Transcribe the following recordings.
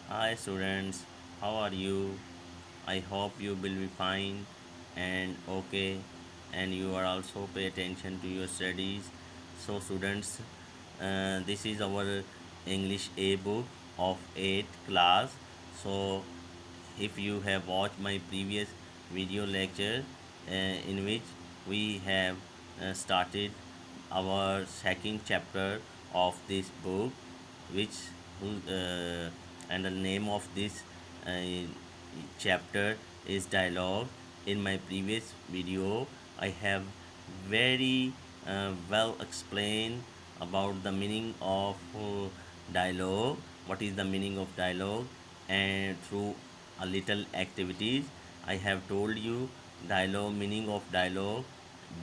Hi students, how are you? I hope you will be fine and okay, and you are also pay attention to your studies. So students, this is our English A book of 8th class. So if you have watched my previous video lecture in which we have started our second chapter of this book, which and the name of this uh, chapter is dialogue. In my previous video I have very well explained about the meaning of dialogue, what is the meaning of dialogue, and through a little activities I have told you dialogue meaning of dialogue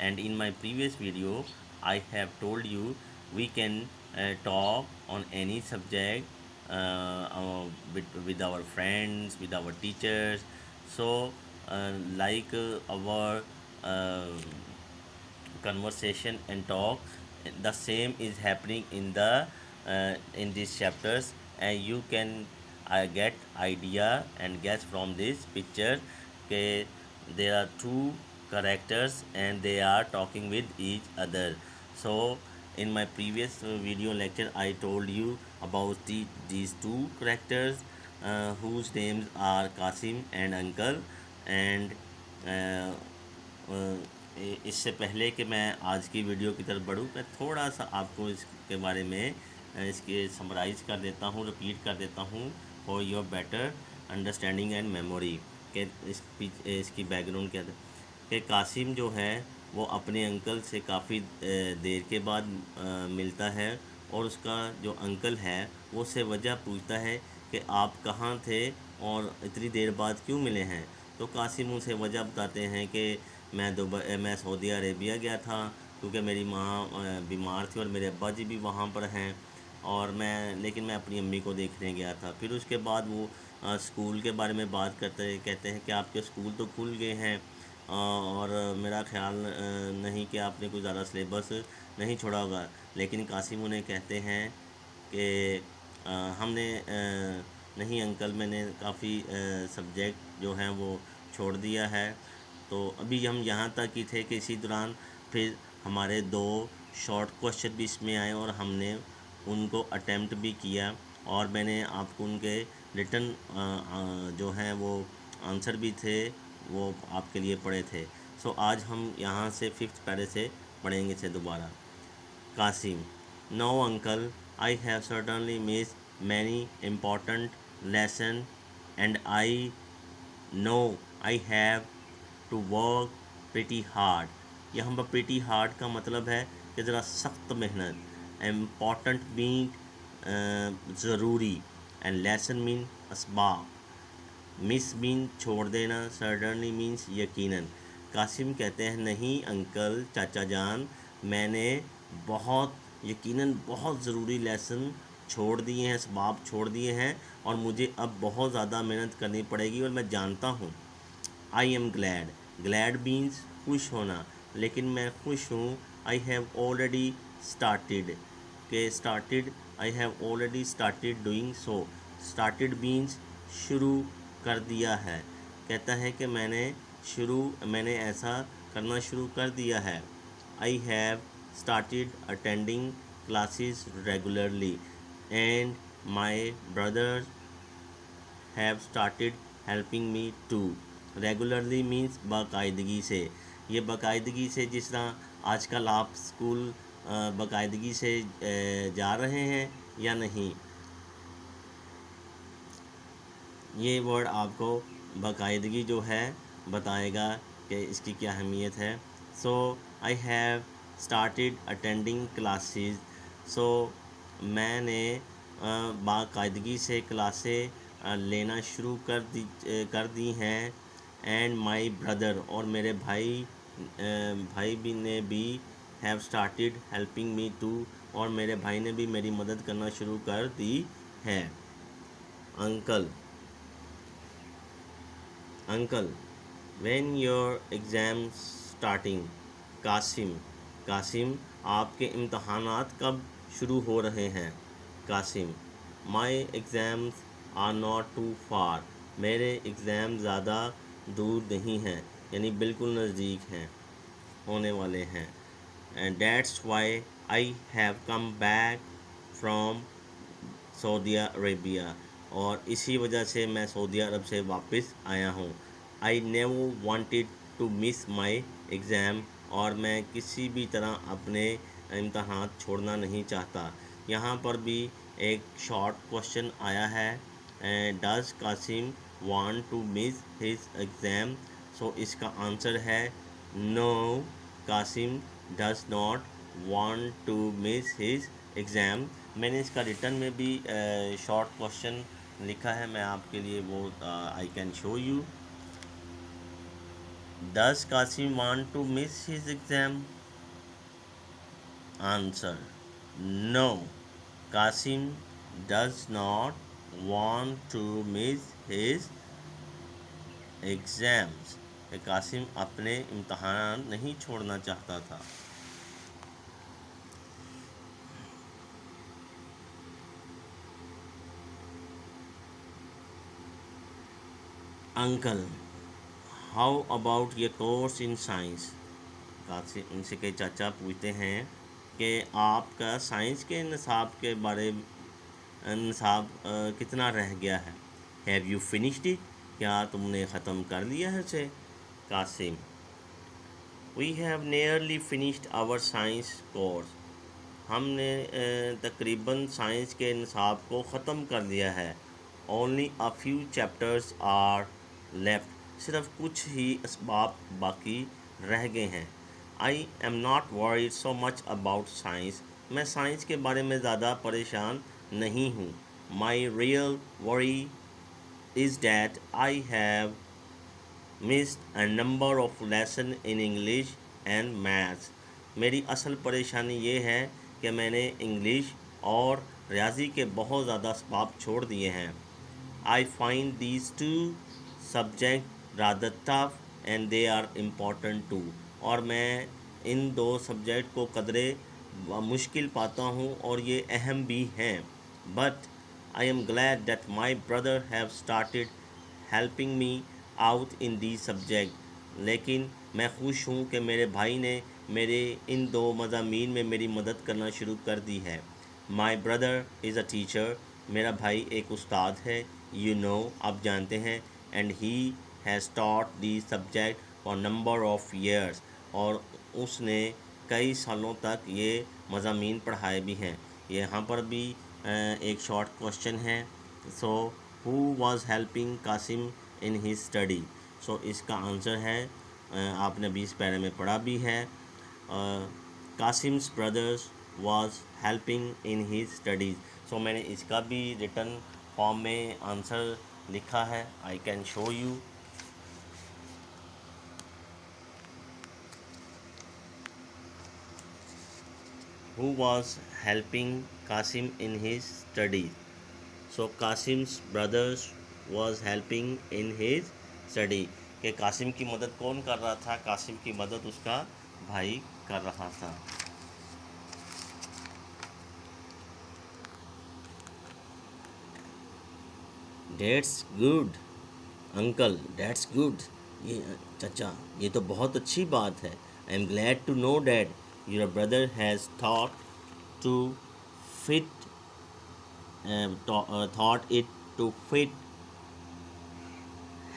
And in my previous video I have told you we can talk on any subject with our friends, with our teachers. So like our uh, conversation and talk, the same is happening in these chapters, and you can get idea and guess from this picture that there are two characters and they are talking with each other. So in my previous video lecture I told you about these two characters whose names are Kasim and Uncle. And اس سے پہلے کہ میں آج کی video کی طرف بڑھوں، میں تھوڑا سا آپ کو اس کے بارے میں اس کے سمرائز کر دیتا ہوں، رپیٹ کر دیتا ہوں for your better understanding and memory, کہ اس کی بیک گراؤنڈ کیا تھا. کہ قاسم جو ہے وہ اپنے انکل سے کافی دیر کے بعد ملتا ہے، اور اس کا جو انکل ہے وہ اس سے وجہ پوچھتا ہے کہ آپ کہاں تھے اور اتنی دیر بعد کیوں ملے ہیں. تو قاسم اسے وجہ بتاتے ہیں کہ میں سعودی عربیہ گیا تھا کیونکہ میری ماں بیمار تھی اور میرے ابا جی بھی وہاں پر ہیں، اور لیکن میں اپنی امی کو دیکھنے گیا تھا. پھر اس کے بعد وہ اسکول کے بارے میں بات کہتے ہیں کہ آپ کے اسکول تو کھل گئے ہیں، اور میرا خیال نہیں کہ آپ نے کوئی زیادہ سلیبس نہیں چھوڑا ہوگا. لیکن قاسم انہیں کہتے ہیں کہ ہم نے نہیں انکل، میں نے کافی سبجیکٹ جو ہیں وہ چھوڑ دیا ہے. تو ابھی ہم یہاں تک ہی تھے کہ اسی دوران پھر ہمارے دو شارٹ کوشچن بھی اس میں آئے اور ہم نے ان کو اٹیمپٹ بھی کیا، اور میں نے آپ کو ان کے ریٹن جو ہیں وہ آنسر بھی تھے وہ آپ کے لیے پڑھے تھے. سو آج ہم یہاں سے 5th پیرے سے پڑھیں گے سے دوبارہ. Qasim: No uncle, I have certainly missed many important lessons, and I know I have to work pretty hard. یہاں پر pretty hard کا مطلب ہے کہ ذرا سخت محنت. Important mean ضروری, and lesson mean اسباق. مس مین چھوڑ دینا, سرڈنلی مینس یقیناً. قاسم کہتے ہیں نہیں انکل چاچا جان, میں نے یقیناً بہت ضروری لیسن چھوڑ دیے ہیں, اسباب چھوڑ دیے ہیں, اور مجھے اب بہت زیادہ محنت کرنی پڑے گی, اور میں جانتا ہوں. I am glad, glad means خوش ہونا, لیکن میں خوش ہوں. آئی ہیو آلریڈی اسٹارٹیڈ, کہ started, I have already started doing so. Started means شروع کر دیا ہے. کہتا ہے کہ میں نے ایسا کرنا شروع کر دیا ہے. I have started attending classes regularly, and my brothers have started helping me too. Regularly means باقاعدگی سے. یہ باقاعدگی سے جس طرح آج کل آپ اسکول باقاعدگی سے جا رہے ہیں یا نہیں, یہ ورڈ آپ کو باقاعدگی جو ہے بتائے گا کہ اس کی کیا اہمیت ہے. So I have started attending classes, so میں نے باقاعدگی سے کلاسیں لینا شروع کر دی ہیں. اینڈ مائی بردر, اور میرے بھائی بھی نے بھی have started helping me too, اور میرے بھائی نے بھی میری مدد کرنا شروع کر دی ہے. Uncle, uncle when your exam starting. Qasim, آپ کے امتحانات کب شروع ہو رہے ہیں۔ Qasim: my exams are not too far, میرے ایگزام زیادہ دور نہیں ہیں، یعنی بالکل نزدیک ہیں، ہونے والے ہیں۔ That's why I have come back from سعودیہ عربیہ، اور اسی وجہ سے میں سعودی عرب سے واپس آیا ہوں۔ I never wanted to miss my exam, اور میں کسی بھی طرح اپنے امتحانات چھوڑنا نہیں چاہتا۔ یہاں پر بھی ایک شارٹ کوشچن آیا ہے، does Qasim want to miss his exam? So اس کا آنسر ہے no, Qasim does not want to miss his exam. میں نے اس کا ریٹن میں بھی شارٹ کوشچن لکھا ہے، میں آپ کے لیے وہ I can show you. Does Qasim want to miss his exam? Answer no, Qasim does not want to miss his exams, کہ قاسم اپنے امتحان نہیں چھوڑنا چاہتا تھا۔ انکل: ہاؤ اباؤٹ یہ کورس ان سائنس؟ قاسم ان سے کہ چاچا پوچھتے ہیں کہ آپ کا سائنس کے نصاب کے بارے نصاب کتنا رہ گیا ہے؟ ہیو یو فنشڈ اٹ، کیا تم نے ختم کر لیا ہے اسے؟ Qasim: we have nearly finished our science course, ہم نے تقریباً سائنس کے نصاب کو ختم کر لیا ہے۔ Only a few chapters are left, صرف کچھ ہی اسباق باقی رہ گئے ہیں۔ آئی ایم ناٹ ورried سو مچ اباؤٹ سائنس، میں سائنس کے بارے میں زیادہ پریشان نہیں ہوں۔ My real worry is that I have missed a number of lessons in English and Maths، میری اصل پریشانی یہ ہے کہ میں نے انگلش اور ریاضی کے بہت زیادہ اسباق چھوڑ دیے ہیں۔ I find these two subjects rather tough and they are important too، اور میں ان دو سبجیکٹ کو قدرے مشکل پاتا ہوں اور یہ اہم بھی ہیں۔ But I am glad that my brother have started helping me out in these subjects، لیکن میں خوش ہوں کہ میرے بھائی نے میرے ان دو مضامین میں میری مدد کرنا شروع کر دی ہے۔ My brother is a teacher، میرا بھائی ایک استاد ہے، you know، آپ جانتے ہیں، and he has taught these subjects for number of years، اور اس نے کئی سالوں تک یہ مضامین پڑھائے بھی ہیں۔ یہاں پر بھی ایک شارٹ کوشچن ہے، سو who was helping Qasim in his study؟ سو اس کا آنسر ہے، آپ نے بھی اس پیرے میں پڑھا بھی ہے، قاسم's brothers was helping in his studies۔ سو میں نے اس کا بھی ریٹن فارم میں آنسر لکھا ہے، آئی can show you. Who was helping Qasim in his studies؟ So Qasim's brothers was helping in his study، کہ قاسم کی مدد کون کر رہا تھا؟ قاسم کی مدد اس کا بھائی کر رہا تھا۔ That's good uncle، that's good، یہ چچا یہ تو بہت اچھی بات ہے۔ I am glad to know that your brother has thought it to fit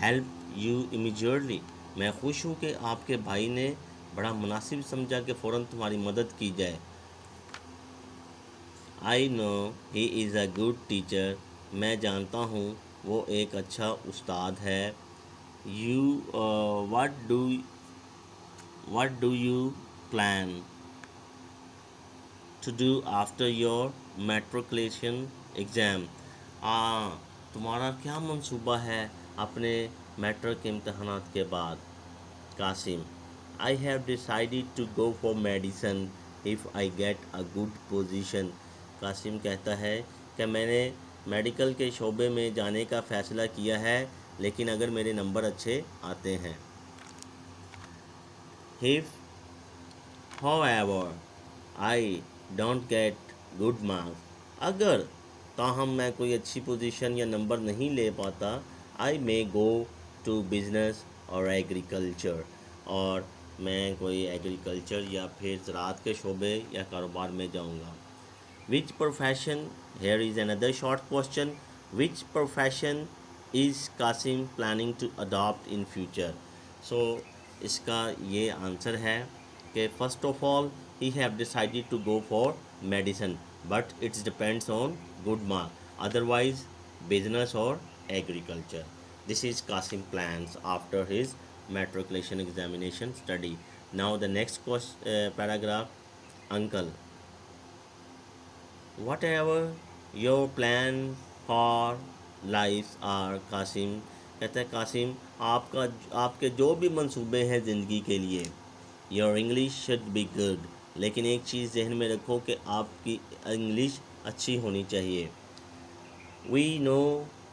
help you immediately، میں خوش ہوں کہ آپ کے بھائی نے بڑا مناسب سمجھا کہ فوراً تمہاری مدد کی جائے۔ I know he is a good teacher، میں جانتا ہوں وہ ایک اچھا استاد ہے۔ What do you plan to do after your matriculation exam؟ تمہارا کیا منصوبہ ہے اپنے میٹرک کے امتحانات کے بعد؟ Qasim: I have decided to go for medicine if I get a good position۔ Qasim کہتا ہے کہ میں نے میڈیکل کے شعبے میں جانے کا فیصلہ کیا ہے، لیکن اگر میرے نمبر اچھے آتے ہیں۔ If however I don't get good marks. اگر تاہم میں کوئی اچھی پوزیشن یا نمبر نہیں لے پاتا I may go to business or agriculture, اور میں کوئی ایگریکلچر یا پھر زراعت کے شعبے یا کاروبار میں جاؤں گا. Which profession, here is another short question, which profession is Qasim planning to adopt in future? So اس کا یہ آنسر ہے کہ first of all he have decided to go for medicine, but it depends on good mark, otherwise business or agriculture. This is Qasim plans after his matriculation examination study. Now the next paragraph, uncle, whatever your plan for life are Qasim. کہتا ہے قاسم آپ کے جو بھی منصوبے ہیں زندگی کے لیے, your English should be good, لیکن ایک چیز ذہن میں رکھو کہ آپ کی انگلش اچھی ہونی چاہیے. We know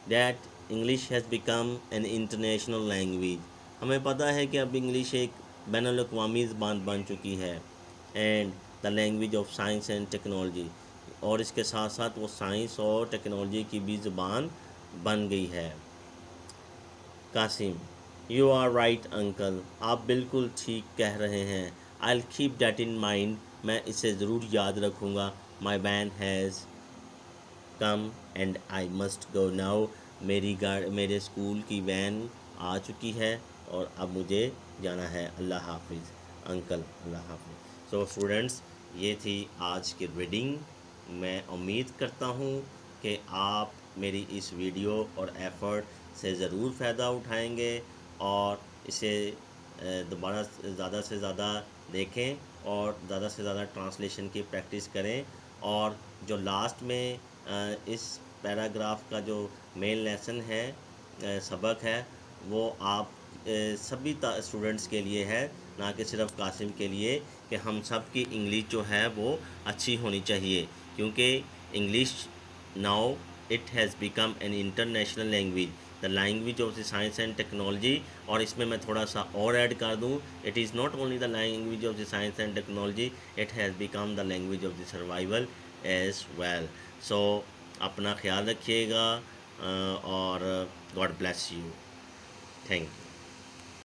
that English has become an international language. ہمیں پتہ ہے کہ اب انگلش ایک بین الاقوامی زبان بن چکی ہے. And the language of science and technology, اور اس کے ساتھ ساتھ وہ سائنس اور ٹیکنالوجی کی بھی زبان بن گئی ہے. Qasim, you are right uncle, آپ بالکل ٹھیک کہہ رہے ہیں. I'll keep that in mind, میں اسے ضرور یاد رکھوں گا. My van has come and I must go now. میرے اسکول کی وین آ چکی ہے اور اب مجھے جانا ہے. اللہ حافظ انکل, اللہ حافظ. سو اسٹوڈنٹس, یہ تھی آج کی ریڈنگ. میں امید کرتا ہوں کہ آپ میری اس ویڈیو اور ایفرٹ سے ضرور فائدہ اٹھائیں گے اور اسے دوبارہ زیادہ سے زیادہ دیکھیں اور زیادہ سے زیادہ ٹرانسلیشن کی پریکٹس کریں. اور جو لاسٹ میں اس پیراگراف کا جو مین لیسن ہے, سبق ہے, وہ آپ سبھی اسٹوڈنٹس کے لیے ہے, نہ کہ صرف قاسم کے لیے, کہ ہم سب کی انگلش جو ہے وہ اچھی ہونی چاہیے, کیونکہ English now it has become an international language, the language of the science and technology. اور اس میں تھوڑا سا اور ایڈ کر دوں, it is not only the language of the science and technology, it has become the language of the survival as well. So اپنا خیال رکھیے گا اور God bless you. Thank you.